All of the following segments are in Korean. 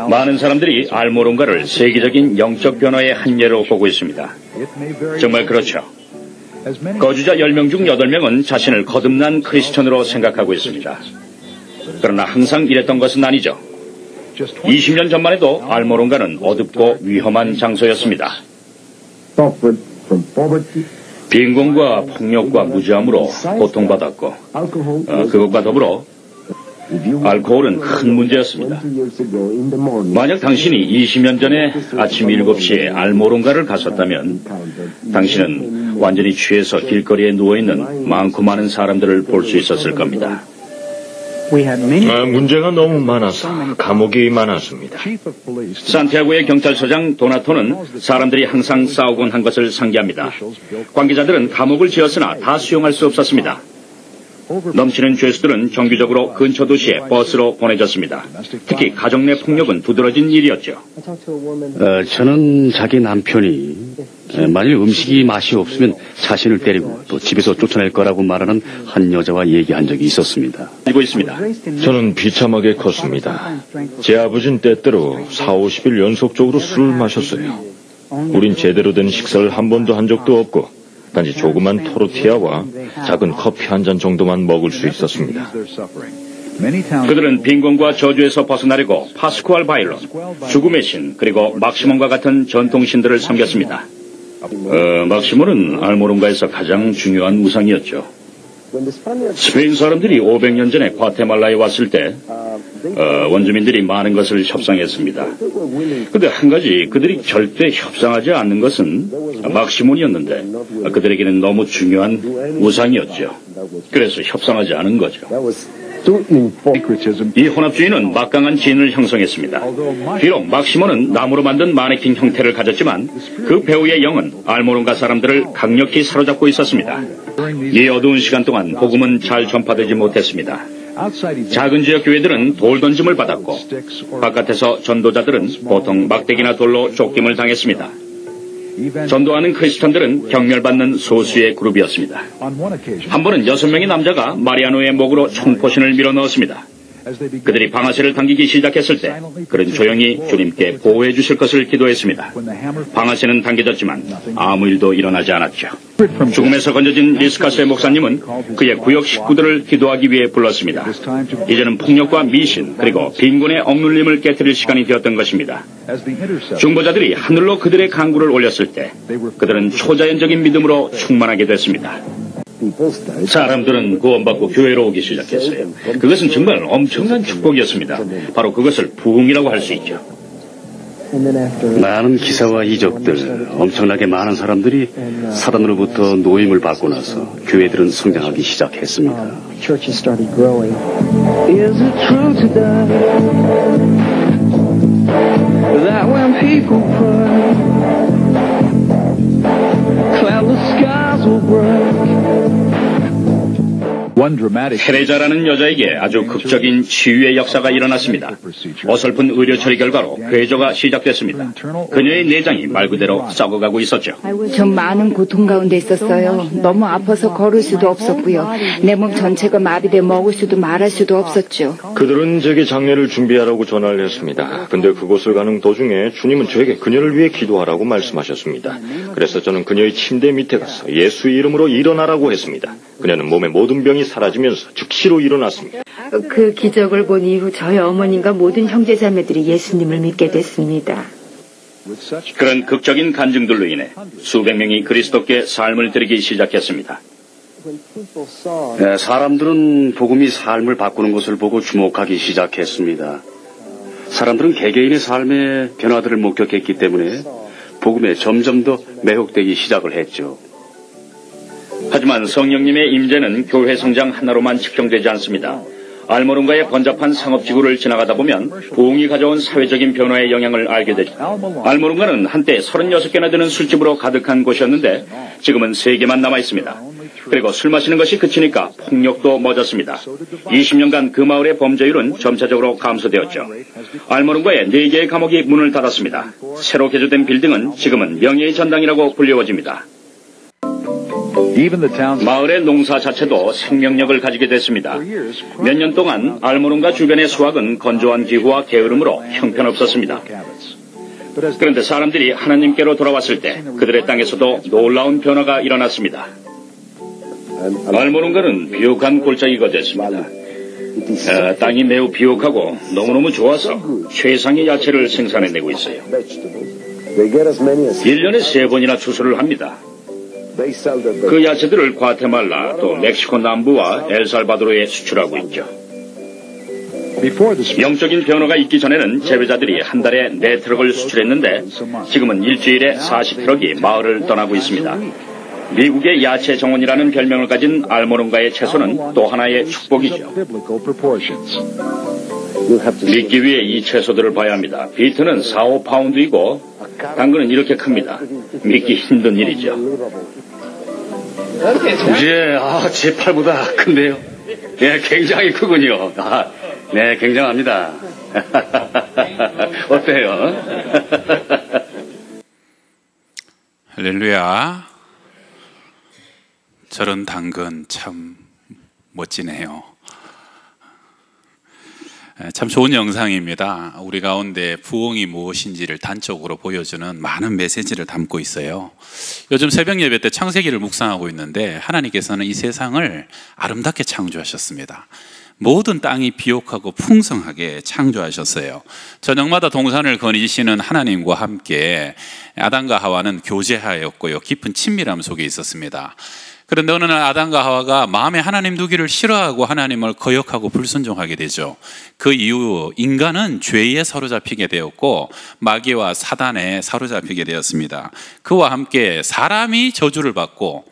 많은 사람들이 알모론가를 세계적인 영적 변화의 한 예로 보고 있습니다. 정말 그렇죠. 거주자 10명 중 8명은 자신을 거듭난 크리스천으로 생각하고 있습니다. 그러나 항상 이랬던 것은 아니죠. 20년 전만 해도 알모론가는 어둡고 위험한 장소였습니다. 빈곤과 폭력과 무지함으로 고통받았고 그것과 더불어 알코올은 큰 문제였습니다. 만약 당신이 20년 전에 아침 7시에 알모론가를 갔었다면 당신은 완전히 취해서 길거리에 누워있는 많고 많은 사람들을 볼 수 있었을 겁니다. 문제가 너무 많아서 감옥이 많았습니다. 산티아고의 경찰서장 도나토는 사람들이 항상 싸우곤 한 것을 상기합니다. 관계자들은 감옥을 지었으나 다 수용할 수 없었습니다. 넘치는 죄수들은 정기적으로 근처 도시에 버스로 보내졌습니다. 특히 가정 내 폭력은 두드러진 일이었죠. 저는 자기 남편이 만일 음식이 맛이 없으면 자신을 때리고 또 집에서 쫓아낼 거라고 말하는 한 여자와 얘기한 적이 있었습니다. 알고 있습니다. 저는 비참하게 컸습니다. 제 아버지는 때때로 40-50일 연속적으로 술을 마셨어요. 우린 제대로 된 식사를 한 번도 한 적도 없고 단지 조그만 토르티아와 작은 커피 한 잔 정도만 먹을 수 있었습니다. 그들은 빈곤과 저주에서 벗어나려고 파스쿠알 바일론, 죽음의 신, 그리고 막시몬과 같은 전통신들을 섬겼습니다. 막시몬은 알모론가에서 가장 중요한 우상이었죠. 스페인 사람들이 500년 전에 과테말라에 왔을 때 원주민들이 많은 것을 협상했습니다. 그런데 한 가지 그들이 절대 협상하지 않는 것은 막시몬이었는데 그들에게는 너무 중요한 우상이었죠. 그래서 협상하지 않은 거죠. 이 혼합주의는 막강한 진을 형성했습니다. 비록 막시몬은 나무로 만든 마네킹 형태를 가졌지만 그 배우의 영은 알모론가 사람들을 강력히 사로잡고 있었습니다. 이 어두운 시간 동안 복음은 잘 전파되지 못했습니다. 작은 지역 교회들은 돌 던짐을 받았고 바깥에서 전도자들은 보통 막대기나 돌로 쫓김을 당했습니다. 전도하는 크리스천들은 경멸받는 소수의 그룹이었습니다. 한 번은 6명의 남자가 마리아노의 목으로 총포신을 밀어넣었습니다. 그들이 방아쇠를 당기기 시작했을 때 그는 조용히 주님께 보호해 주실 것을 기도했습니다. 방아쇠는 당겨졌지만 아무 일도 일어나지 않았죠. 죽음에서 건져진 리스카스의 목사님은 그의 구역 식구들을 기도하기 위해 불렀습니다. 이제는 폭력과 미신 그리고 빈곤의 억눌림을 깨뜨릴 시간이 되었던 것입니다. 중보자들이 하늘로 그들의 간구를 올렸을 때 그들은 초자연적인 믿음으로 충만하게 됐습니다. 사람들은 구원받고 교회로 오기 시작했어요. 그것은 정말 엄청난 축복이었습니다. 바로 그것을 부흥이라고 할 수 있죠. 많은 기사와 이적들, 엄청나게 많은 사람들이 사단으로부터 노임을 받고 나서 교회들은 성장하기 시작했습니다. 테레자라는 여자에게 아주 극적인 치유의 역사가 일어났습니다. 어설픈 의료 처리 결과로 궤조가 시작됐습니다. 그녀의 내장이 말 그대로 썩어가고 있었죠. 전 많은 고통 가운데 있었어요. 너무 아파서 걸을 수도 없었고요. 내 몸 전체가 마비돼 먹을 수도 말할 수도 없었죠. 그들은 제게 장례를 준비하라고 전화를 했습니다. 근데 그곳을 가는 도중에 주님은 저에게 그녀를 위해 기도하라고 말씀하셨습니다. 그래서 저는 그녀의 침대 밑에 가서 예수의 이름으로 일어나라고 했습니다. 그녀는 몸의 모든 병이 사라지면서 즉시로 일어났습니다. 그 기적을 본 이후 저희 어머님과 모든 형제자매들이 예수님을 믿게 됐습니다. 그런 극적인 간증들로 인해 수백 명이 그리스도께 삶을 드리기 시작했습니다. 사람들은 복음이 삶을 바꾸는 것을 보고 주목하기 시작했습니다. 사람들은 개개인의 삶의 변화들을 목격했기 때문에 복음에 점점 더 매혹되기 시작을 했죠. 하지만 성령님의 임재는 교회 성장 하나로만 측정되지 않습니다. 알모론가의 번잡한 상업지구를 지나가다 보면 부흥이 가져온 사회적인 변화의 영향을 알게 되죠. 알모론가는 한때 36개나 되는 술집으로 가득한 곳이었는데 지금은 3개만 남아있습니다. 그리고 술 마시는 것이 그치니까 폭력도 멎었습니다. 20년간 그 마을의 범죄율은 점차적으로 감소되었죠. 알모론가의 4개의 감옥이 문을 닫았습니다. 새로 개조된 빌딩은 지금은 명예의 전당이라고 불리워집니다. 마을의 농사 자체도 생명력을 가지게 됐습니다. 몇 년 동안 알모론가 주변의 수확은 건조한 기후와 게으름으로 형편없었습니다. 그런데 사람들이 하나님께로 돌아왔을 때 그들의 땅에서도 놀라운 변화가 일어났습니다. 알모론가는 비옥한 골짜기가 됐습니다. 땅이 매우 비옥하고 너무너무 좋아서 최상의 야채를 생산해내고 있어요. 1년에 3번이나 추수를 합니다. 그 야채들을 과테말라, 또 멕시코 남부와 엘살바도르에 수출하고 있죠. 영적인 변화가 있기 전에는 재배자들이 한 달에 4트럭을 수출했는데 지금은 일주일에 40트럭이 마을을 떠나고 있습니다. 미국의 야채 정원이라는 별명을 가진 알모론가의 채소는 또 하나의 축복이죠. 믿기 위해 이 채소들을 봐야 합니다. 비트는 4-5파운드이고 당근은 이렇게 큽니다. 믿기 힘든 일이죠. 예, 제 팔보다 큰데요. 예, 굉장히 크군요. 네, 굉장합니다. 어때요? 할렐루야. 저런 당근 참 멋지네요. 참 좋은 영상입니다. 우리 가운데 부흥이 무엇인지를 단적으로 보여주는 많은 메시지를 담고 있어요. 요즘 새벽 예배 때 창세기를 묵상하고 있는데 하나님께서는 이 세상을 아름답게 창조하셨습니다. 모든 땅이 비옥하고 풍성하게 창조하셨어요. 저녁마다 동산을 거니시는 하나님과 함께 아담과 하와는 교제하였고요, 깊은 친밀함 속에 있었습니다. 그런데 어느 날 아담과 하와가 마음에 하나님 두기를 싫어하고 하나님을 거역하고 불순종하게 되죠. 그 이후 인간은 죄에 사로잡히게 되었고 마귀와 사단에 사로잡히게 되었습니다. 그와 함께 사람이 저주를 받고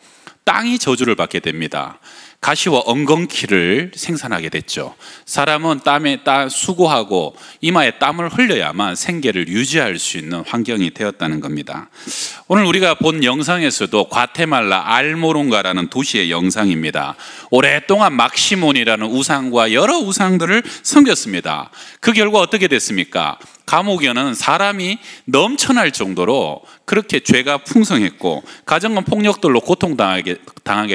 땅이 저주를 받게 됩니다. 가시와 엉겅퀴를 생산하게 됐죠. 사람은 땀에 수고하고 이마에 땀을 흘려야만 생계를 유지할 수 있는 환경이 되었다는 겁니다. 오늘 우리가 본 영상에서도 과테말라 알모론가라는 도시의 영상입니다. 오랫동안 막시몬이라는 우상과 여러 우상들을 섬겼습니다. 그 결과 어떻게 됐습니까? 감옥에는 사람이 넘쳐날 정도로 그렇게 죄가 풍성했고 가정은 폭력들로 고통당하게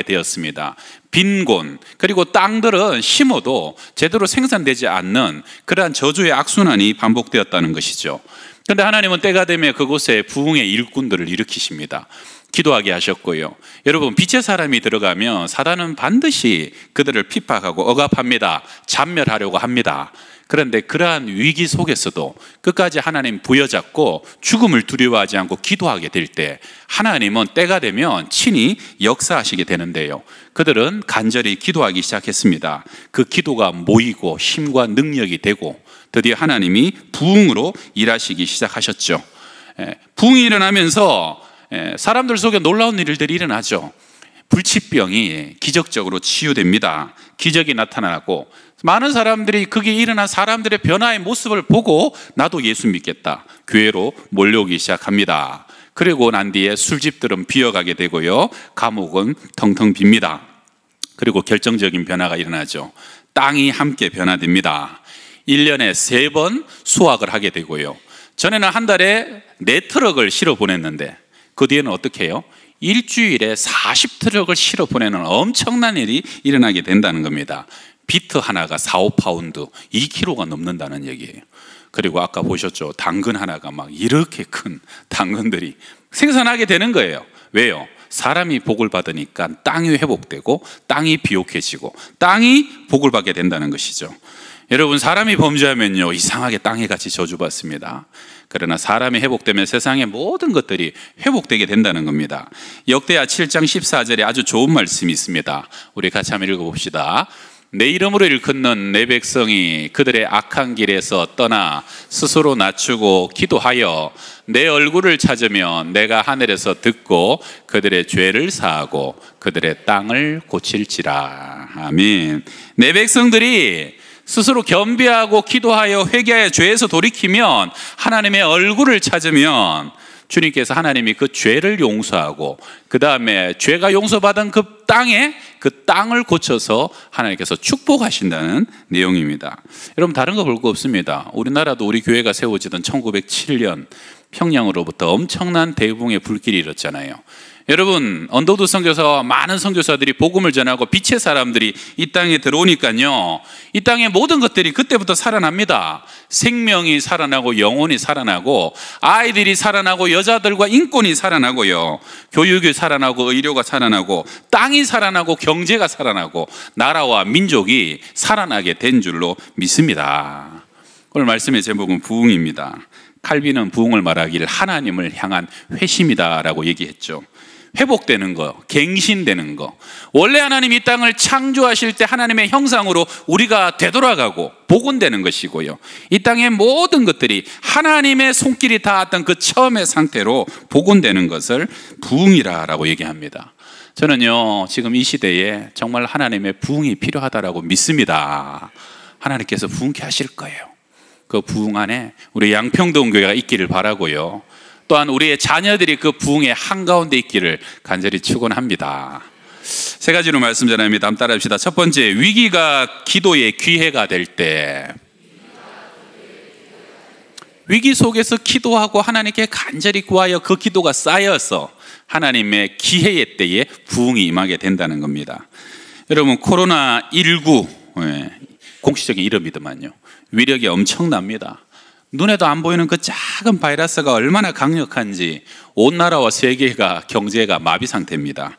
되었습니다. 빈곤, 그리고 땅들은 심어도 제대로 생산되지 않는 그러한 저주의 악순환이 반복되었다는 것이죠. 그런데 하나님은 때가 되면 그곳에 부흥의 일꾼들을 일으키십니다. 기도하게 하셨고요. 여러분, 빛의 사람이 들어가면 사단은 반드시 그들을 핍박하고 억압합니다. 잔멸하려고 합니다. 그런데 그러한 위기 속에서도 끝까지 하나님 부여잡고 죽음을 두려워하지 않고 기도하게 될 때 하나님은 때가 되면 친히 역사하시게 되는데요. 그들은 간절히 기도하기 시작했습니다. 그 기도가 모이고 힘과 능력이 되고 드디어 하나님이 부흥으로 일하시기 시작하셨죠. 부흥이 일어나면서 사람들 속에 놀라운 일들이 일어나죠. 불치병이 기적적으로 치유됩니다. 기적이 나타나고 많은 사람들이 거기에 일어난 사람들의 변화의 모습을 보고 나도 예수 믿겠다, 교회로 몰려오기 시작합니다. 그리고 난 뒤에 술집들은 비어가게 되고요, 감옥은 텅텅 빕니다. 그리고 결정적인 변화가 일어나죠. 땅이 함께 변화됩니다. 1년에 3번 수확을 하게 되고요. 전에는 한 달에 4트럭을 실어 보냈는데 그 뒤에는 어떻게 해요? 일주일에 40트럭을 실어 보내는 엄청난 일이 일어나게 된다는 겁니다. 비트 하나가 4-5파운드, 2kg가 넘는다는 얘기예요. 그리고 아까 보셨죠? 당근 하나가 막 이렇게 큰 당근들이 생산하게 되는 거예요. 왜요? 사람이 복을 받으니까 땅이 회복되고 땅이 비옥해지고 땅이 복을 받게 된다는 것이죠. 여러분, 사람이 범죄하면요, 이상하게 땅이 같이 저주받습니다. 그러나 사람이 회복되면 세상의 모든 것들이 회복되게 된다는 겁니다. 역대하 7장 14절에 아주 좋은 말씀이 있습니다. 우리 같이 한번 읽어봅시다. 내 이름으로 일컫는 내 백성이 그들의 악한 길에서 떠나 스스로 낮추고 기도하여 내 얼굴을 찾으면 내가 하늘에서 듣고 그들의 죄를 사하고 그들의 땅을 고칠지라. 아멘. 내 백성들이 스스로 겸비하고 기도하여 회개하여 죄에서 돌이키면, 하나님의 얼굴을 찾으면 주님께서 하나님이 그 죄를 용서하고 그 다음에 죄가 용서받은 그 땅을 고쳐서 하나님께서 축복하신다는 내용입니다. 여러분, 다른 거 볼 거 없습니다. 우리나라도 우리 교회가 세워지던 1907년 평양으로부터 엄청난 대부흥의 불길이 일었잖아요. 여러분, 언더우드 선교사와 많은 선교사들이 복음을 전하고 빛의 사람들이 이 땅에 들어오니까요, 이 땅의 모든 것들이 그때부터 살아납니다. 생명이 살아나고 영혼이 살아나고 아이들이 살아나고 여자들과 인권이 살아나고요, 교육이 살아나고 의료가 살아나고 땅이 살아나고 경제가 살아나고 나라와 민족이 살아나게 된 줄로 믿습니다. 오늘 말씀의 제목은 부흥입니다. 칼빈은 부흥을 말하기를 하나님을 향한 회심이다라고 얘기했죠. 회복되는 거, 갱신되는 거. 원래 하나님이 이 땅을 창조하실 때 하나님의 형상으로 우리가 되돌아가고 복원되는 것이고요, 이 땅의 모든 것들이 하나님의 손길이 닿았던 그 처음의 상태로 복원되는 것을 부흥이라고 얘기합니다. 저는요, 지금 이 시대에 정말 하나님의 부흥이 필요하다라고 믿습니다. 하나님께서 부흥케 하실 거예요. 그 부흥 안에 우리 양평동 교회가 있기를 바라고요, 또한 우리의 자녀들이 그 부흥의 한가운데 있기를 간절히 축원합니다. 세 가지로 말씀 전합니다. 한번 따라합시다. 첫 번째, 위기가 기도의 기회가 될 때. 위기 속에서 기도하고 하나님께 간절히 구하여 그 기도가 쌓여서 하나님의 기회의 때에 부흥이 임하게 된다는 겁니다. 여러분, 코로나19 공식적인 이름이더만요, 위력이 엄청납니다. 눈에도 안 보이는 그 작은 바이러스가 얼마나 강력한지 온 나라와 세계가 경제가 마비 상태입니다.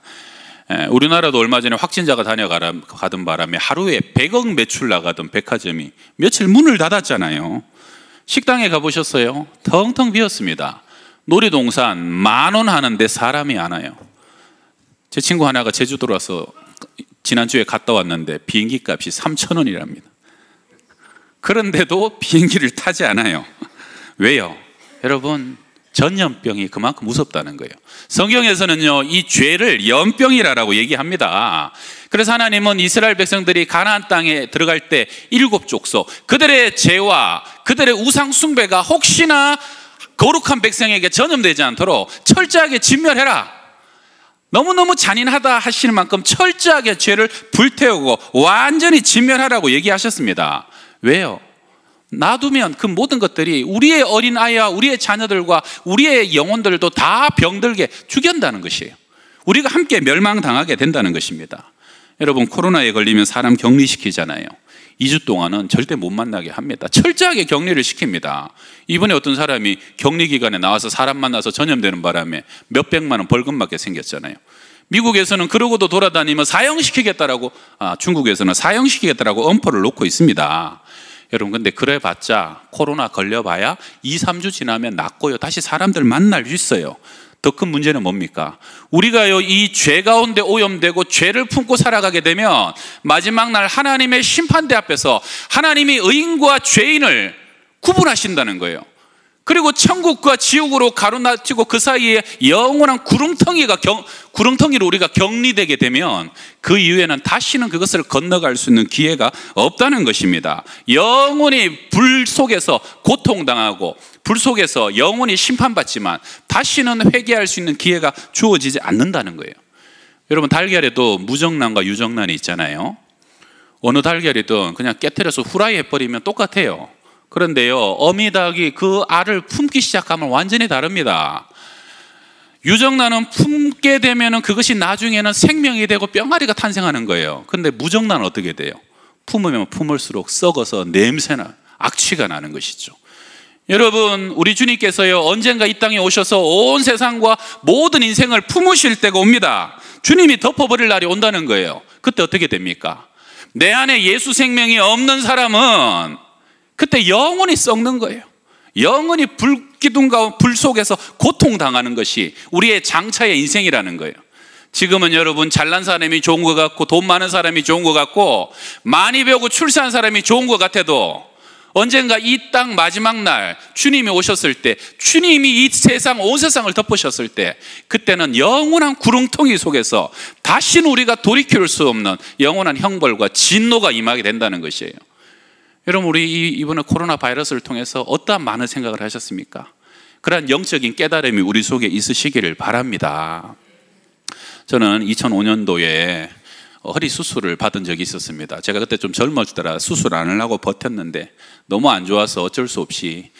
우리나라도 얼마 전에 확진자가 다녀가던 바람에 하루에 100억 매출 나가던 백화점이 며칠 문을 닫았잖아요. 식당에 가보셨어요? 텅텅 비었습니다. 놀이동산 10,000원 하는데 사람이 안 와요. 제 친구 하나가 제주도로 와서 지난주에 갔다 왔는데 비행기 값이 3,000원이랍니다. 그런데도 비행기를 타지 않아요. 왜요? 여러분, 전염병이 그만큼 무섭다는 거예요. 성경에서는요, 이 죄를 연병이라고 얘기합니다. 그래서 하나님은 이스라엘 백성들이 가나안 땅에 들어갈 때 7족속, 그들의 죄와 그들의 우상 숭배가 혹시나 거룩한 백성에게 전염되지 않도록 철저하게 진멸해라, 너무너무 잔인하다 하시는 만큼 철저하게 죄를 불태우고 완전히 진멸하라고 얘기하셨습니다. 왜요? 놔두면 그 모든 것들이 우리의 어린아이와 우리의 자녀들과 우리의 영혼들도 다 병들게 죽인다는 것이에요. 우리가 함께 멸망당하게 된다는 것입니다. 여러분, 코로나에 걸리면 사람 격리시키잖아요. 2주 동안은 절대 못 만나게 합니다. 철저하게 격리를 시킵니다. 이번에 어떤 사람이 격리기간에 나와서 사람 만나서 전염되는 바람에 몇백만 원 벌금 받게 생겼잖아요. 미국에서는 그러고도 돌아다니면 사형시키겠다라고, 중국에서는 사형시키겠다라고 엄포를 놓고 있습니다. 여러분, 근데 그래봤자 코로나 걸려봐야 2-3주 지나면 낫고요, 다시 사람들 만날 수 있어요. 더 큰 문제는 뭡니까? 우리가요, 이 죄 가운데 오염되고 죄를 품고 살아가게 되면 마지막 날 하나님의 심판대 앞에서 하나님이 의인과 죄인을 구분하신다는 거예요. 그리고 천국과 지옥으로 가로막히고 그 사이에 영원한 구렁텅이로 우리가 격리되게 되면 그 이후에는 다시는 그것을 건너갈 수 있는 기회가 없다는 것입니다. 영원히 불 속에서 고통당하고 불 속에서 영원히 심판받지만 다시는 회개할 수 있는 기회가 주어지지 않는다는 거예요. 여러분, 달걀에도 무정란과 유정란이 있잖아요. 어느 달걀이든 그냥 깨트려서 후라이 해버리면 똑같아요. 그런데요, 어미닭이 그 알을 품기 시작하면 완전히 다릅니다. 유정란은 품게 되면 그것이 나중에는 생명이 되고 뿅아리가 탄생하는 거예요. 그런데 무정란은 어떻게 돼요? 품으면 품을수록 썩어서 냄새나 악취가 나는 것이죠. 여러분, 우리 주님께서요, 언젠가 이 땅에 오셔서 온 세상과 모든 인생을 품으실 때가 옵니다. 주님이 덮어버릴 날이 온다는 거예요. 그때 어떻게 됩니까? 내 안에 예수 생명이 없는 사람은 그때 영원히 썩는 거예요. 영원히 불기둥과 불 속에서 고통당하는 것이 우리의 장차의 인생이라는 거예요. 지금은 여러분, 잘난 사람이 좋은 것 같고 돈 많은 사람이 좋은 것 같고 많이 배우고 출세한 사람이 좋은 것 같아도 언젠가 이 땅 마지막 날 주님이 오셨을 때, 주님이 이 세상, 온 세상을 덮으셨을 때, 그때는 영원한 구렁텅이 속에서 다시는 우리가 돌이킬 수 없는 영원한 형벌과 진노가 임하게 된다는 것이에요. 여러분, 우리 이번에 코로나 바이러스를 통해서 어떠한 많은 생각을 하셨습니까? 그러한 영적인 깨달음이 우리 속에 있으시기를 바랍니다. 저는 2005년도에 허리 수술을 받은 적이 있었습니다. 제가 그때 좀 젊었더라 수술 안 하려고 버텼는데 너무 안 좋아서 어쩔 수 없이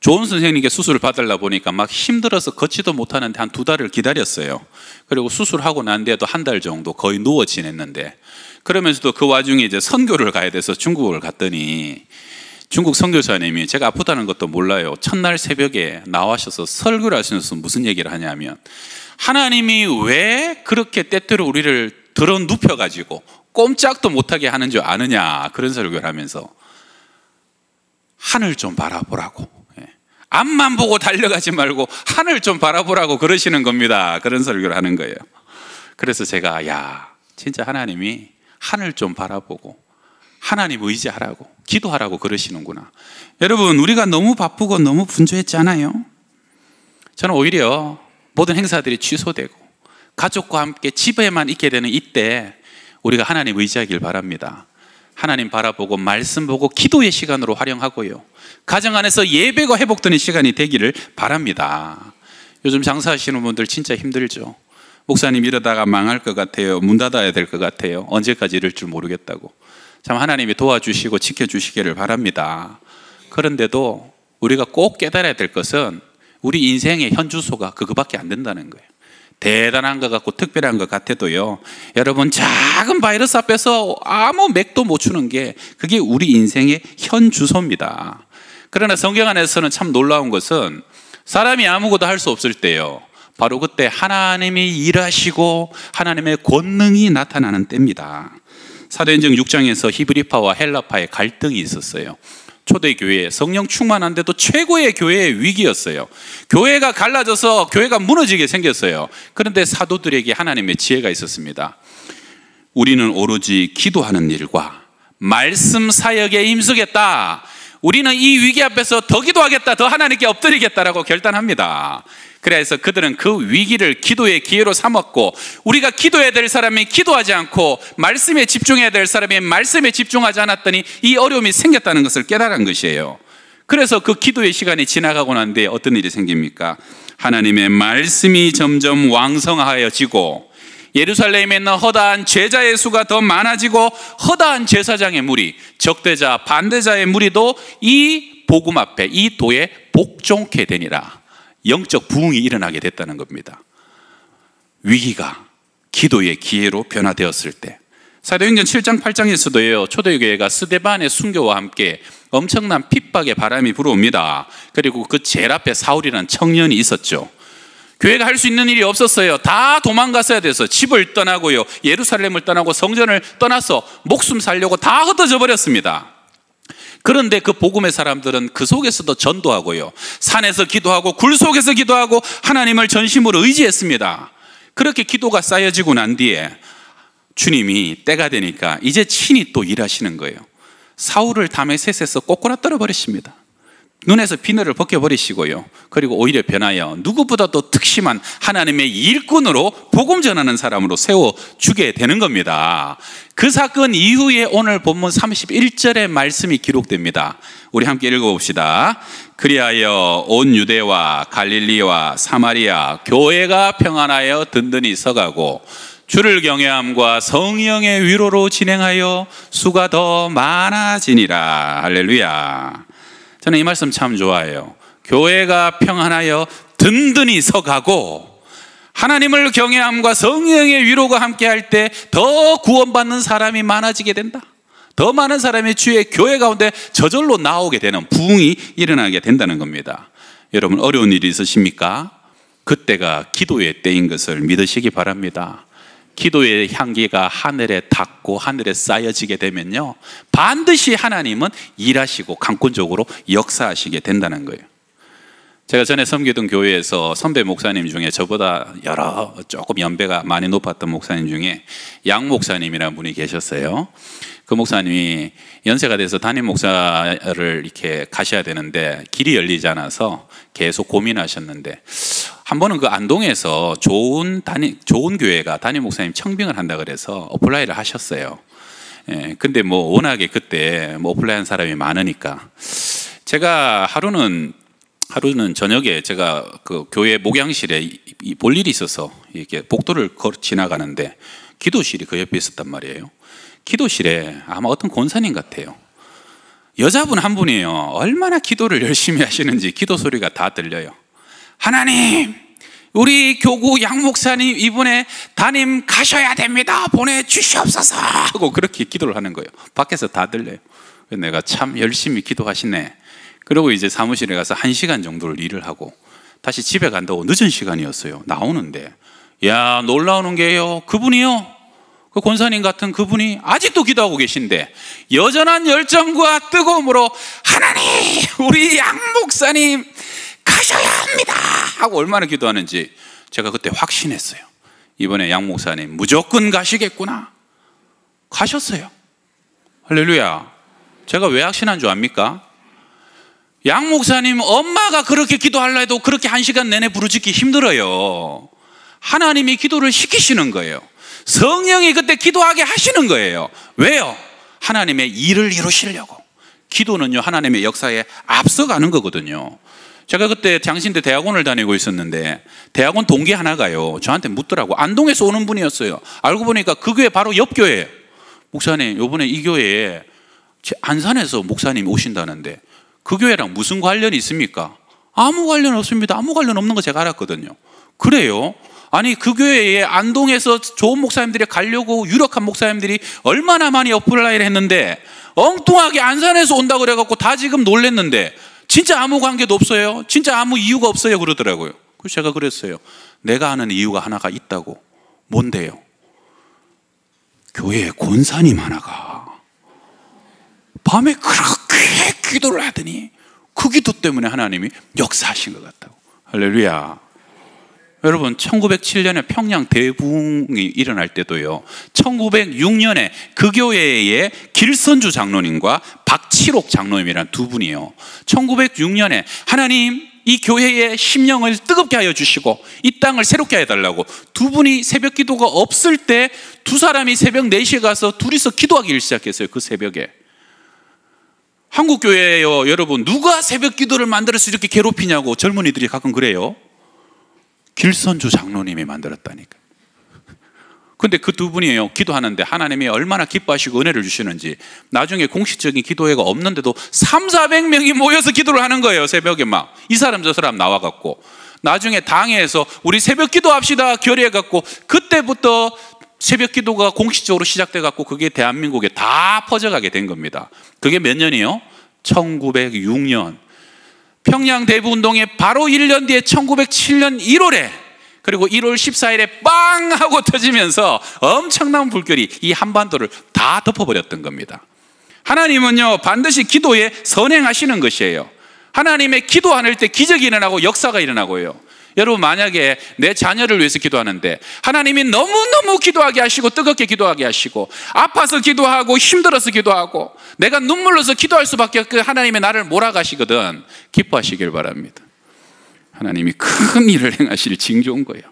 좋은 선생님께 수술을 받으려 보니까 막 힘들어서 걷지도 못하는데 한 2달을 기다렸어요. 그리고 수술하고 난 뒤에도 1달 정도 거의 누워 지냈는데, 그러면서도 그 와중에 이제 선교를 가야 돼서 중국을 갔더니 중국 선교사님이 제가 아프다는 것도 몰라요. 첫날 새벽에 나와셔서 설교를 하시면서 무슨 얘기를 하냐면, 하나님이 왜 그렇게 때때로 우리를 들어 눕혀가지고 꼼짝도 못하게 하는 줄 아느냐, 그런 설교를 하면서 하늘 좀 바라보라고, 앞만 보고 달려가지 말고 하늘 좀 바라보라고 그러시는 겁니다. 그런 설교를 하는 거예요. 그래서 제가 야, 진짜 하나님이 하늘 좀 바라보고 하나님 의지하라고, 기도하라고 그러시는구나. 여러분, 우리가 너무 바쁘고 너무 분주했잖아요. 저는 오히려 모든 행사들이 취소되고 가족과 함께 집에만 있게 되는 이때 우리가 하나님 의지하길 바랍니다. 하나님 바라보고 말씀 보고 기도의 시간으로 활용하고요, 가정 안에서 예배가 회복되는 시간이 되기를 바랍니다. 요즘 장사하시는 분들 진짜 힘들죠. 목사님 이러다가 망할 것 같아요. 문 닫아야 될 것 같아요. 언제까지 이럴 줄 모르겠다고. 참 하나님이 도와주시고 지켜주시기를 바랍니다. 그런데도 우리가 꼭 깨달아야 될 것은 우리 인생의 현 주소가 그거밖에 안 된다는 거예요. 대단한 것 같고 특별한 것 같아도요, 여러분, 작은 바이러스 앞에서 아무 맥도 못 추는 게 그게 우리 인생의 현 주소입니다. 그러나 성경 안에서는 참 놀라운 것은 사람이 아무것도 할 수 없을 때요, 바로 그때 하나님이 일하시고 하나님의 권능이 나타나는 때입니다. 사도행전 6장에서 히브리파와 헬라파의 갈등이 있었어요. 초대교회, 성령 충만한데도 최고의 교회의 위기였어요. 교회가 갈라져서 교회가 무너지게 생겼어요. 그런데 사도들에게 하나님의 지혜가 있었습니다. 우리는 오로지 기도하는 일과 말씀 사역에 힘쓰겠다. 우리는 이 위기 앞에서 더 기도하겠다, 더 하나님께 엎드리겠다라고 결단합니다. 그래서 그들은 그 위기를 기도의 기회로 삼았고, 우리가 기도해야 될 사람이 기도하지 않고 말씀에 집중해야 될 사람이 말씀에 집중하지 않았더니 이 어려움이 생겼다는 것을 깨달은 것이에요. 그래서 그 기도의 시간이 지나가고 난 뒤에 어떤 일이 생깁니까? 하나님의 말씀이 점점 왕성하여지고 예루살렘에 있는 허다한 제자의 수가 더 많아지고 허다한 제사장의 무리, 적대자 반대자의 무리도 이 복음 앞에, 이 도에 복종케 되니라. 영적 부흥이 일어나게 됐다는 겁니다. 위기가 기도의 기회로 변화되었을 때, 사도행전 7장 8장에서도요, 초대교회가 스데반의 순교와 함께 엄청난 핍박의 바람이 불어옵니다. 그리고 그 제일 앞에 사울이라는 청년이 있었죠. 교회가 할 수 있는 일이 없었어요. 다 도망갔어야 돼서 집을 떠나고요, 예루살렘을 떠나고 성전을 떠나서 목숨 살려고 다 흩어져 버렸습니다. 그런데 그 복음의 사람들은 그 속에서도 전도하고요, 산에서 기도하고 굴 속에서 기도하고 하나님을 전심으로 의지했습니다. 그렇게 기도가 쌓여지고 난 뒤에 주님이 때가 되니까 이제 친히 또 일하시는 거예요. 사울을 다메섹에서 꼬꾸라 떨어버리십니다. 눈에서 비늘을 벗겨버리시고요, 그리고 오히려 변하여 누구보다도 특심한 하나님의 일꾼으로 복음 전하는 사람으로 세워주게 되는 겁니다. 그 사건 이후에 오늘 본문 31절의 말씀이 기록됩니다. 우리 함께 읽어봅시다. 그리하여 온 유대와 갈릴리와 사마리아 교회가 평안하여 든든히 서가고 주를 경외함과 성령의 위로로 진행하여 수가 더 많아지니라. 할렐루야. 저는 이 말씀 참 좋아해요. 교회가 평안하여 든든히 서가고 하나님을 경외함과 성령의 위로가 함께할 때 더 구원받는 사람이 많아지게 된다. 더 많은 사람이 주의 교회 가운데 저절로 나오게 되는 부흥이 일어나게 된다는 겁니다. 여러분, 어려운 일이 있으십니까? 그때가 기도의 때인 것을 믿으시기 바랍니다. 기도의 향기가 하늘에 닿고 하늘에 쌓여지게 되면요, 반드시 하나님은 일하시고 강권적으로 역사하시게 된다는 거예요. 제가 전에 섬기던 교회에서 선배 목사님 중에 저보다 조금 연배가 많이 높았던 목사님 중에 양 목사님이라는 분이 계셨어요. 그 목사님이 연세가 돼서 담임 목사를 이렇게 가셔야 되는데 길이 열리지 않아서 계속 고민하셨는데, 한 번은 그 안동에서 좋은 교회가 담임 목사님 청빙을 한다 그래서 어플라이를 하셨어요. 근데 워낙에 그때 어플라이 한 사람이 많으니까, 제가 하루는 저녁에 제가 그 교회 목양실에 볼 일이 있어서 이렇게 복도를 지나가는데 기도실이 그 옆에 있었단 말이에요. 기도실에 아마 어떤 권사님 같아요. 여자분 한 분이에요. 얼마나 기도를 열심히 하시는지 기도 소리가 다 들려요. 하나님, 우리 교구 양 목사님 이번에 담임 가셔야 됩니다. 보내주시옵소서 하고 그렇게 기도를 하는 거예요. 밖에서 다 들려요. 내가 참 열심히 기도하시네. 그리고 이제 사무실에 가서 1시간 정도를 일을 하고 다시 집에 간다고 늦은 시간이었어요. 나오는데 야, 놀라우는 게요, 그분이요, 그 권사님 같은 그분이 아직도 기도하고 계신데 여전한 열정과 뜨거움으로 하나님, 우리 양 목사님 가셔야 합니다 하고 얼마나 기도하는지 제가 그때 확신했어요. 이번에 양 목사님 무조건 가시겠구나. 가셨어요. 할렐루야. 제가 왜 확신한 줄 압니까? 양 목사님 엄마가 그렇게 기도하려 해도 그렇게 1시간 내내 부르짖기 힘들어요. 하나님이 기도를 시키시는 거예요. 성령이 그때 기도하게 하시는 거예요. 왜요? 하나님의 일을 이루시려고. 기도는요, 하나님의 역사에 앞서가는 거거든요. 제가 그때 장신대 대학원을 다니고 있었는데 대학원 동기 하나가요, 저한테 묻더라고. 안동에서 오는 분이었어요. 알고 보니까 그 교회 바로 옆 교회예요. 목사님, 요번에 이 교회에 안산에서 목사님이 오신다는데 그 교회랑 무슨 관련이 있습니까? 아무 관련 없습니다. 아무 관련 없는 거 제가 알았거든요. 그래요? 아니, 그 교회에 안동에서 좋은 목사님들이 가려고 유력한 목사님들이 얼마나 많이 어플라이를 했는데 엉뚱하게 안산에서 온다고 그래갖고 다 지금 놀랬는데 진짜 아무 관계도 없어요? 진짜 아무 이유가 없어요? 그러더라고요. 그래서 제가 그랬어요. 내가 아는 이유가 하나가 있다고. 뭔데요? 교회에 권사님 하나가 밤에 그렇게 기도를 하더니 그 기도 때문에 하나님이 역사하신 것 같다고. 할렐루야. 여러분, 1907년에 평양 대부흥이 일어날 때도요, 1906년에 그 교회의 길선주 장로님과 박칠옥 장로님이란 두 분이요, 1906년에 하나님 이 교회의 심령을 뜨겁게 하여 주시고 이 땅을 새롭게 해달라고 두 분이 새벽 기도가 없을 때 두 사람이 새벽 4시에 가서 둘이서 기도하기 시작했어요. 그 새벽에. 한국 교회에요, 여러분, 누가 새벽 기도를 만들어서 이렇게 괴롭히냐고 젊은이들이 가끔 그래요. 길선주 장로님이 만들었다니까. 근데 그 두 분이에요, 기도하는데 하나님이 얼마나 기뻐하시고 은혜를 주시는지 나중에 공식적인 기도회가 없는데도 300~400명이 모여서 기도를 하는 거예요. 새벽에 막 이 사람 저 사람 나와갖고 나중에 당회에서 우리 새벽 기도합시다 결의해갖고 그때부터 새벽 기도가 공식적으로 시작돼갖고 그게 대한민국에 다 퍼져가게 된 겁니다. 그게 몇 년이요? 1906년. 평양 대부운동의 바로 1년 뒤에 1907년 1월에 그리고 1월 14일에 빵 하고 터지면서 엄청난 불결이 이 한반도를 다 덮어버렸던 겁니다. 하나님은요, 반드시 기도에 선행하시는 것이에요. 하나님의 기도하는 때 기적이 일어나고 역사가 일어나고요. 여러분, 만약에 내 자녀를 위해서 기도하는데 하나님이 너무너무 기도하게 하시고 뜨겁게 기도하게 하시고 아파서 기도하고 힘들어서 기도하고 내가 눈물 흘려서 기도할 수밖에 없고 하나님의 나를 몰아가시거든 기뻐하시길 바랍니다. 하나님이 큰 일을 행하실 징조인 거예요.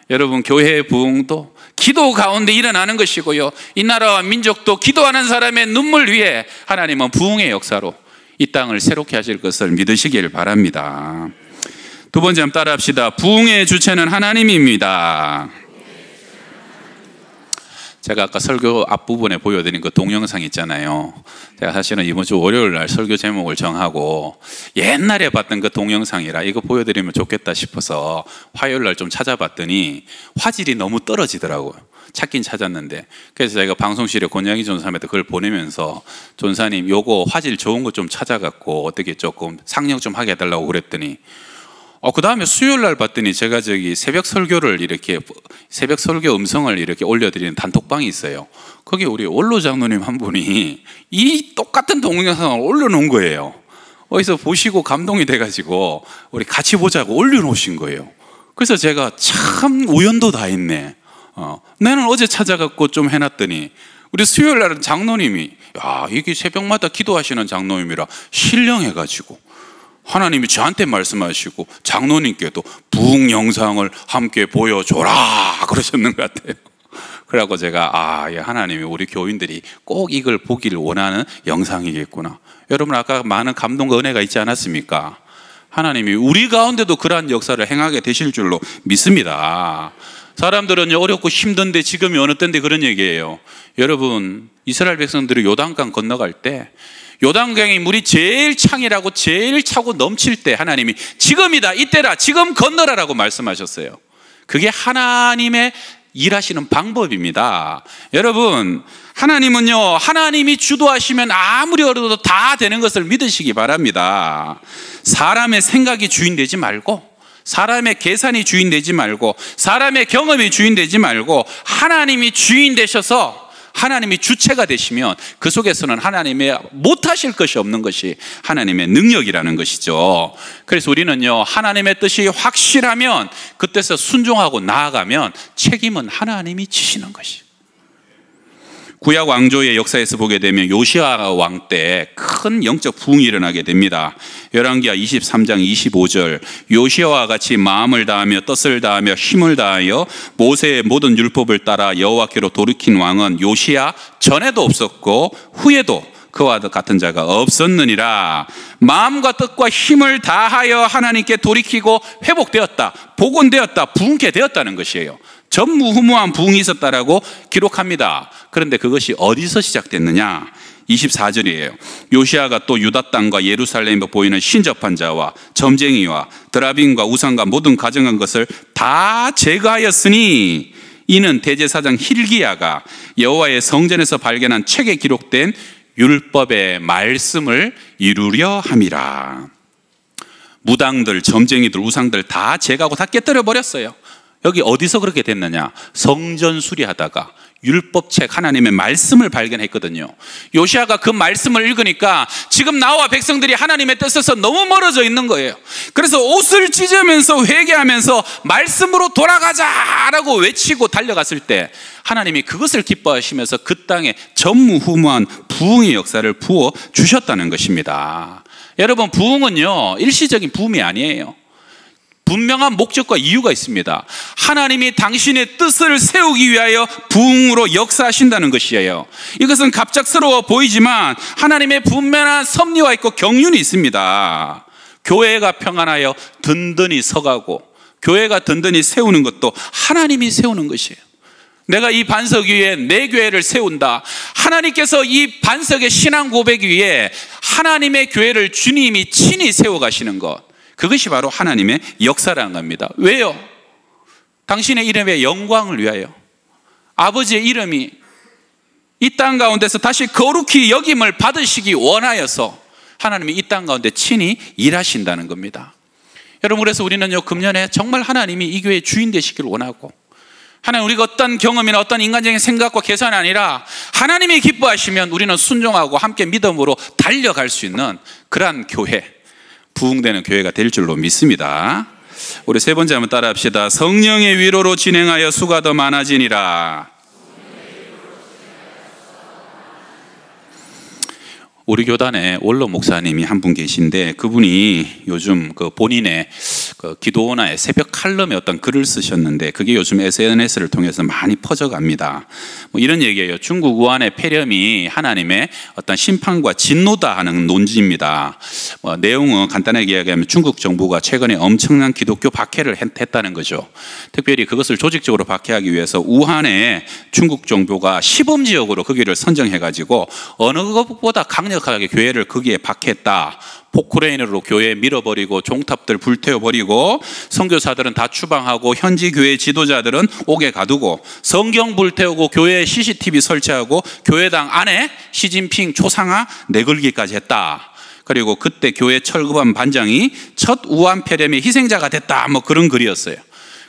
여러분, 교회의 부흥도 기도 가운데 일어나는 것이고요, 이 나라와 민족도 기도하는 사람의 눈물 위에 하나님은 부흥의 역사로 이 땅을 새롭게 하실 것을 믿으시길 바랍니다. 두 번째 한번 따라 합시다. 부흥의 주체는 하나님입니다. 제가 아까 설교 앞부분에 보여드린 그 동영상 있잖아요. 제가 사실은 이번 주 월요일 날 설교 제목을 정하고 옛날에 봤던 그 동영상이라 이거 보여드리면 좋겠다 싶어서 화요일 날 좀 찾아봤더니 화질이 너무 떨어지더라고요. 찾긴 찾았는데, 그래서 제가 방송실에 권양희 전사님한테 그걸 보내면서 전사님 요거 화질 좋은 거 좀 찾아갖고 어떻게 조금 상영 좀 하게 해달라고 그랬더니 그 다음에 수요일 날 봤더니 제가 저기 새벽 설교를 이렇게 새벽 설교 음성을 이렇게 올려드리는 단톡방이 있어요. 거기 우리 원로 장로님 한 분이 이 똑같은 동영상을 올려놓은 거예요. 어디서 보시고 감동이 돼가지고 우리 같이 보자고 올려놓으신 거예요. 그래서 제가 참 우연도 다 있네. 나는 어제 찾아갖고 좀 해놨더니 우리 수요일 날은 장로님이 이게 새벽마다 기도하시는 장로님이라 신령해가지고 하나님이 저한테 말씀하시고 장로님께도 부흥 영상을 함께 보여줘라 그러셨는 것 같아요. 그래갖고 제가 하나님이 우리 교인들이 꼭 이걸 보기를 원하는 영상이겠구나. 여러분, 아까 많은 감동과 은혜가 있지 않았습니까? 하나님이 우리 가운데도 그러한 역사를 행하게 되실 줄로 믿습니다. 사람들은 어렵고 힘든데 지금이 어느 때인데 그런 얘기예요. 여러분, 이스라엘 백성들이 요단강 건너갈 때 요단강의 물이 제일 창이라고 제일 차고 넘칠 때 하나님이 지금이다, 이때라, 지금 건너라라고 말씀하셨어요. 그게 하나님의 일하시는 방법입니다. 여러분, 하나님은요, 하나님이 주도하시면 아무리 어려워도 다 되는 것을 믿으시기 바랍니다. 사람의 생각이 주인 되지 말고, 사람의 계산이 주인 되지 말고, 사람의 경험이 주인 되지 말고, 하나님이 주인 되셔서 하나님이 주체가 되시면 그 속에서는 하나님의 못하실 것이 없는 것이 하나님의 능력이라는 것이죠. 그래서 우리는요, 하나님의 뜻이 확실하면 그때서 순종하고 나아가면 책임은 하나님이 지시는 것이에요. 구약 왕조의 역사에서 보게 되면 요시아 왕 때 큰 영적 부흥이 일어나게 됩니다. 열왕기하 23장 25절, 요시아와 같이 마음을 다하며 뜻을 다하며 힘을 다하여 모세의 모든 율법을 따라 여호와께로 돌이킨 왕은 요시아 전에도 없었고 후에도 그와 같은 자가 없었느니라. 마음과 뜻과 힘을 다하여 하나님께 돌이키고 회복되었다, 복원되었다, 부흥케 되었다는 것이에요. 전무후무한 부흥이 있었다라고 기록합니다. 그런데 그것이 어디서 시작됐느냐? 24절이에요. 요시아가 또 유다 땅과 예루살렘에 보이는 신접한 자와 점쟁이와 드라빈과 우상과 모든 가증한 것을 다 제거하였으니 이는 대제사장 hil기야가 여호와의 성전에서 발견한 책에 기록된 율법의 말씀을 이루려 함이라. 무당들, 점쟁이들, 우상들 다 제거하고 다 깨뜨려 버렸어요. 여기 어디서 그렇게 됐느냐? 성전 수리하다가 율법책 하나님의 말씀을 발견했거든요. 요시아가 그 말씀을 읽으니까 지금 나와 백성들이 하나님의 뜻에서 너무 멀어져 있는 거예요. 그래서 옷을 찢으면서 회개하면서 말씀으로 돌아가자라고 외치고 달려갔을 때 하나님이 그것을 기뻐하시면서 그 땅에 전무후무한 부흥의 역사를 부어 주셨다는 것입니다. 여러분, 부흥은요, 일시적인 부흥이 아니에요. 분명한 목적과 이유가 있습니다. 하나님이 당신의 뜻을 세우기 위하여 부흥으로 역사하신다는 것이에요. 이것은 갑작스러워 보이지만 하나님의 분명한 섭리와 있고 경륜이 있습니다. 교회가 평안하여 든든히 서가고 교회가 든든히 세우는 것도 하나님이 세우는 것이에요. 내가 이 반석 위에 내 교회를 세운다. 하나님께서 이 반석의 신앙 고백 위에 하나님의 교회를 주님이 친히 세워가시는 것, 그것이 바로 하나님의 역사라는 겁니다. 왜요? 당신의 이름의 영광을 위하여 아버지의 이름이 이 땅 가운데서 다시 거룩히 여김을 받으시기 원하여서 하나님이 이 땅 가운데 친히 일하신다는 겁니다. 여러분, 그래서 우리는요, 금년에 정말 하나님이 이 교회의 주인 되시기를 원하고, 하나님, 우리가 어떤 경험이나 어떤 인간적인 생각과 계산이 아니라 하나님이 기뻐하시면 우리는 순종하고 함께 믿음으로 달려갈 수 있는 그러한 교회, 부흥되는 교회가 될 줄로 믿습니다. 우리 세 번째 한번 따라 합시다. 성령의 위로로 진행하여 수가 더 많아지니라. 우리 교단에 원로 목사님이 한 분 계신데 그분이 요즘 그 본인의 그 기도원화의 새벽 칼럼에 어떤 글을 쓰셨는데 그게 요즘 SNS를 통해서 많이 퍼져갑니다. 뭐 이런 얘기예요. 중국 우한의 폐렴이 하나님의 어떤 심판과 진노다 하는 논지입니다. 내용은 간단하게 이야기하면 중국 정부가 최근에 엄청난 기독교 박해를 했다는 거죠. 특별히 그것을 조직적으로 박해하기 위해서 우한에 중국 정부가 시범지역으로 거기를 선정해가지고 어느 것보다 강력하게 교회를 거기에 박해했다. 포크레인으로 교회에 밀어버리고 종탑들 불태워버리고 선교사들은 다 추방하고 현지 교회 지도자들은 옥에 가두고 성경 불태우고 교회에 CCTV 설치하고 교회당 안에 시진핑 초상화 내걸기까지 했다. 그리고 그때 교회 철거반 반장이 첫 우한 폐렴의 희생자가 됐다. 뭐 그런 글이었어요.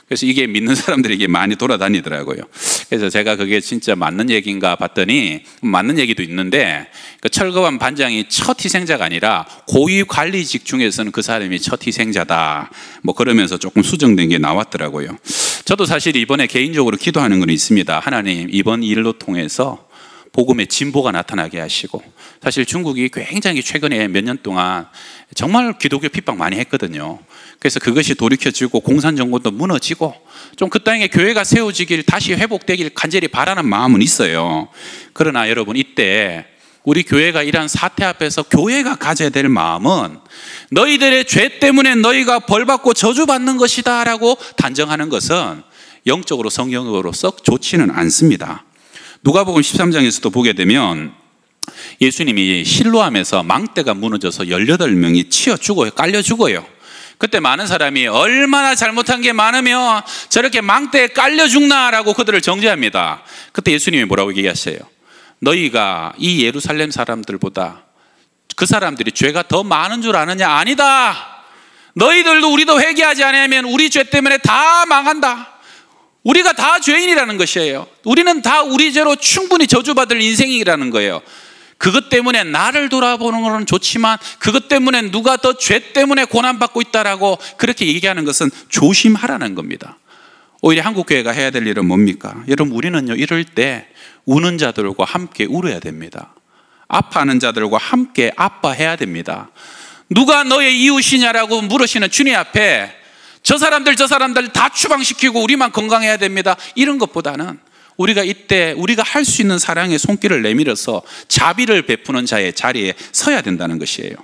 그래서 이게 믿는 사람들이 많이 돌아다니더라고요. 그래서 제가 그게 진짜 맞는 얘기인가 봤더니 맞는 얘기도 있는데 그 철거반 반장이 첫 희생자가 아니라 고위 관리직 중에서는 그 사람이 첫 희생자다. 뭐 그러면서 조금 수정된 게 나왔더라고요. 저도 사실 이번에 개인적으로 기도하는 건 있습니다. 하나님, 이번 일로 통해서 복음의 진보가 나타나게 하시고, 사실 중국이 굉장히 최근에 몇 년 동안 정말 기독교 핍박 많이 했거든요. 그래서 그것이 돌이켜지고 공산정권도 무너지고 좀 그 땅에 교회가 세워지길, 다시 회복되길 간절히 바라는 마음은 있어요. 그러나 여러분, 이때 우리 교회가 이러한 사태 앞에서 교회가 가져야 될 마음은 너희들의 죄 때문에 너희가 벌받고 저주받는 것이다 라고 단정하는 것은 영적으로 성경으로 썩 좋지는 않습니다. 누가복음 13장에서도 보게 되면 예수님이 실로암에서 망대가 무너져서 18명이 치여 죽어요. 깔려 죽어요. 그때 많은 사람이 얼마나 잘못한 게 많으면 저렇게 망대에 깔려 죽나라고 그들을 정죄합니다. 그때 예수님이 뭐라고 얘기하세요? 너희가 이 예루살렘 사람들보다 그 사람들이 죄가 더 많은 줄 아느냐? 아니다. 너희들도 우리도 회개하지 않으면 우리 죄 때문에 다 망한다. 우리가 다 죄인이라는 것이에요. 우리는 다 우리 죄로 충분히 저주받을 인생이라는 거예요. 그것 때문에 나를 돌아보는 것은 좋지만 그것 때문에 누가 더 죄 때문에 고난받고 있다라고 그렇게 얘기하는 것은 조심하라는 겁니다. 오히려 한국교회가 해야 될 일은 뭡니까? 여러분, 우리는요, 이럴 때 우는 자들과 함께 울어야 됩니다. 아파하는 자들과 함께 아파해야 됩니다. 누가 너의 이웃이냐라고 물으시는 주님 앞에 저 사람들 다 추방시키고 우리만 건강해야 됩니다. 이런 것보다는 우리가 이때 우리가 할 수 있는 사랑의 손길을 내밀어서 자비를 베푸는 자의 자리에 서야 된다는 것이에요.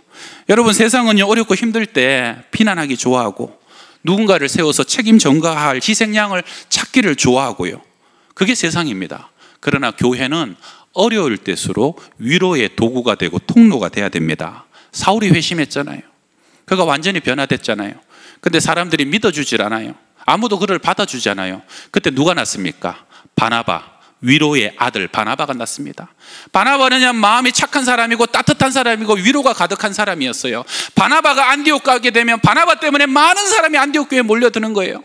여러분, 세상은요, 어렵고 힘들 때 비난하기 좋아하고 누군가를 세워서 책임 전가할 희생양을 찾기를 좋아하고요. 그게 세상입니다. 그러나 교회는 어려울 때수록 위로의 도구가 되고 통로가 돼야 됩니다. 사울이 회심했잖아요. 그가 완전히 변화됐잖아요. 근데 사람들이 믿어주질 않아요. 아무도 그를 받아주지 않아요. 그때 누가 났습니까? 바나바, 위로의 아들 바나바가 났습니다. 바나바는 마음이 착한 사람이고 따뜻한 사람이고 위로가 가득한 사람이었어요. 바나바가 안디옥 가게 되면 바나바 때문에 많은 사람이 안디옥 교회에 몰려드는 거예요.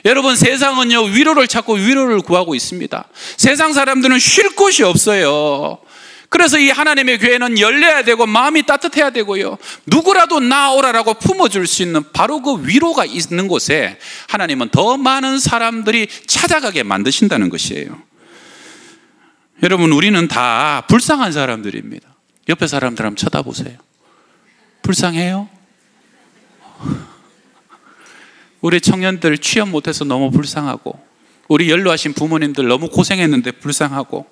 여러분, 세상은요, 위로를 찾고 위로를 구하고 있습니다. 세상 사람들은 쉴 곳이 없어요. 그래서 이 하나님의 교회는 열려야 되고 마음이 따뜻해야 되고요, 누구라도 나오라라고 품어줄 수 있는 바로 그 위로가 있는 곳에 하나님은 더 많은 사람들이 찾아가게 만드신다는 것이에요. 여러분, 우리는 다 불쌍한 사람들입니다. 옆에 사람들 한번 쳐다보세요. 불쌍해요? 우리 청년들 취업 못해서 너무 불쌍하고, 우리 연로하신 부모님들 너무 고생했는데 불쌍하고,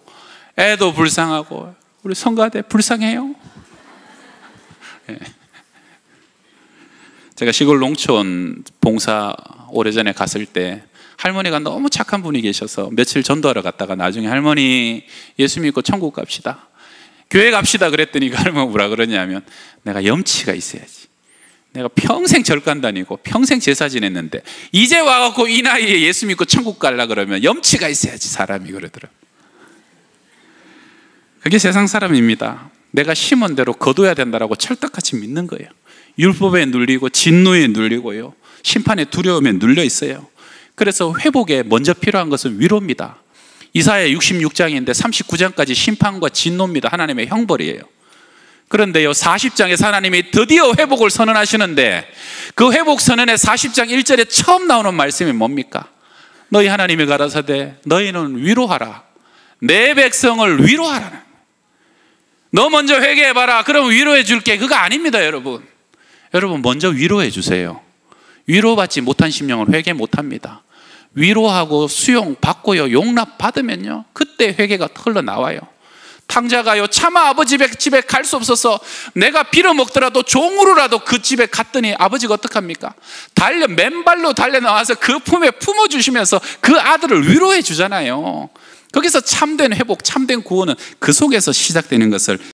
애도 불쌍하고, 우리 성가대 불쌍해요? 네. 제가 시골 농촌 봉사 오래전에 갔을 때 할머니가 너무 착한 분이 계셔서 며칠 전도하러 갔다가 나중에 할머니 예수 믿고 천국 갑시다, 교회 갑시다 그랬더니 그 할머니가 뭐라 그러냐면, 내가 염치가 있어야지. 내가 평생 절간 다니고 평생 제사 지냈는데 이제 와갖고 이 나이에 예수 믿고 천국 갈라 그러면 염치가 있어야지 사람이, 그러더라고요. 그게 세상 사람입니다. 내가 심은 대로 거둬야 된다라고 철떡같이 믿는 거예요. 율법에 눌리고 진노에 눌리고요, 심판의 두려움에 눌려 있어요. 그래서 회복에 먼저 필요한 것은 위로입니다. 이사야 66장인데 39장까지 심판과 진노입니다. 하나님의 형벌이에요. 그런데요, 40장에서 하나님이 드디어 회복을 선언하시는데 그 회복 선언의 40장 1절에 처음 나오는 말씀이 뭡니까? 너희 하나님이 가라사대 너희는 위로하라, 내 백성을 위로하라. 너 먼저 회개해봐라, 그럼 위로해 줄게. 그거 아닙니다. 여러분 먼저 위로해 주세요. 위로받지 못한 심령은 회개 못합니다. 위로하고 수용받고요, 용납받으면요, 그때 회개가 흘러나와요. 탕자가요, 차마 아버지 집에 갈 수 없어서 내가 빌어먹더라도 종으로라도 그 집에 갔더니 아버지가 어떡합니까? 맨발로 달려나와서 그 품에 품어주시면서 그 아들을 위로해 주잖아요. 거기서 참된 회복, 참된 구원은 그 속에서 시작되는 것을